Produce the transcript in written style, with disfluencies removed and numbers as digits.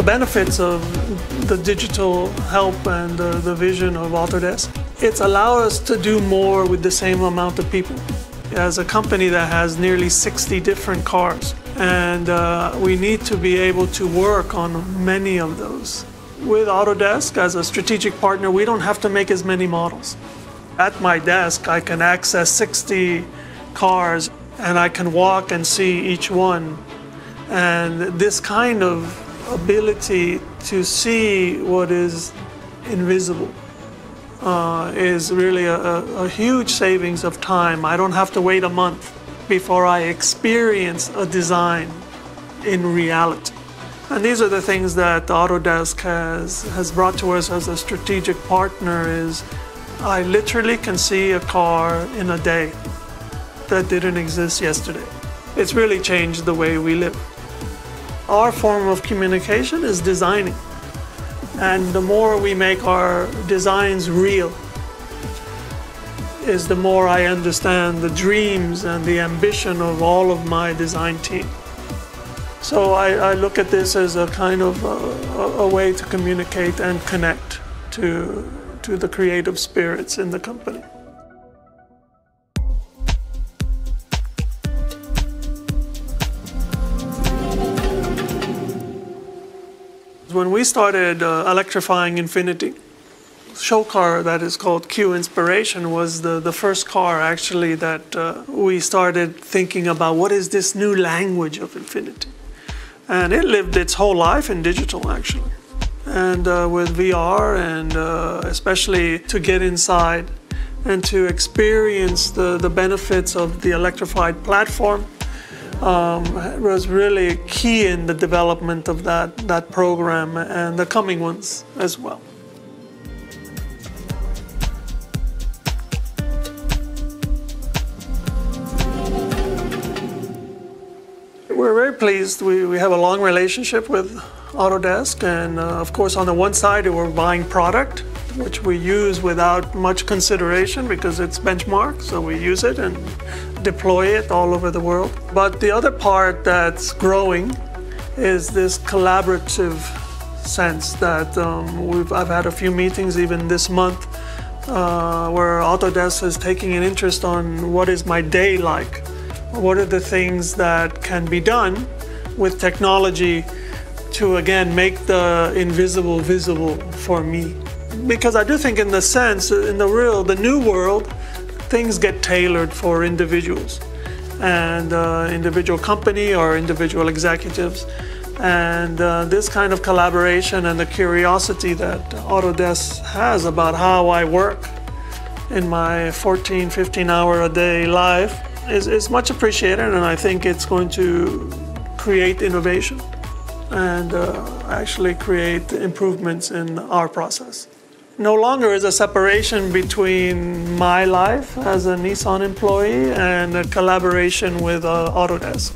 benefits of the digital help and the vision of Autodesk, it's allowed us to do more with the same amount of people. As a company that has nearly 60 different cars, and we need to be able to work on many of those. With Autodesk, as a strategic partner, we don't have to make as many models. At my desk, I can access 60 cars, and I can walk and see each one. And this kind of ability to see what is invisible is really a huge savings of time. I don't have to wait a month before I experience a design in reality. And these are the things that Autodesk has brought to us as a strategic partner. Is I literally can see a car in a day that didn't exist yesterday. It's really changed the way we live. Our form of communication is designing. And the more we make our designs real, is the more I understand the dreams and the ambition of all of my design team. So I look at this as a kind of a way to communicate and connect to the creative spirits in the company. When we started electrifying Infinity, show car that is called Q Inspiration was the first car actually that we started thinking about what is this new language of Infinity. And it lived its whole life in digital actually. And with VR and especially to get inside and to experience the benefits of the electrified platform was really key in the development of that program and the coming ones as well. We're very pleased. We have a long relationship with Autodesk, and of course on the one side we're buying product which we use without much consideration because it's benchmark, so we use it and deploy it all over the world. But the other part that's growing is this collaborative sense that I've had a few meetings even this month where Autodesk is taking an interest on what is my day like. What are the things that can be done with technology to again make the invisible visible for me? Because I do think in the sense, in the new world, things get tailored for individuals and individual company or individual executives. And this kind of collaboration and the curiosity that Autodesk has about how I work in my 14, 15 hour a day life is much appreciated, and I think it's going to create innovation and actually create improvements in our process. No longer is a separation between my life as a Nissan employee and a collaboration with Autodesk.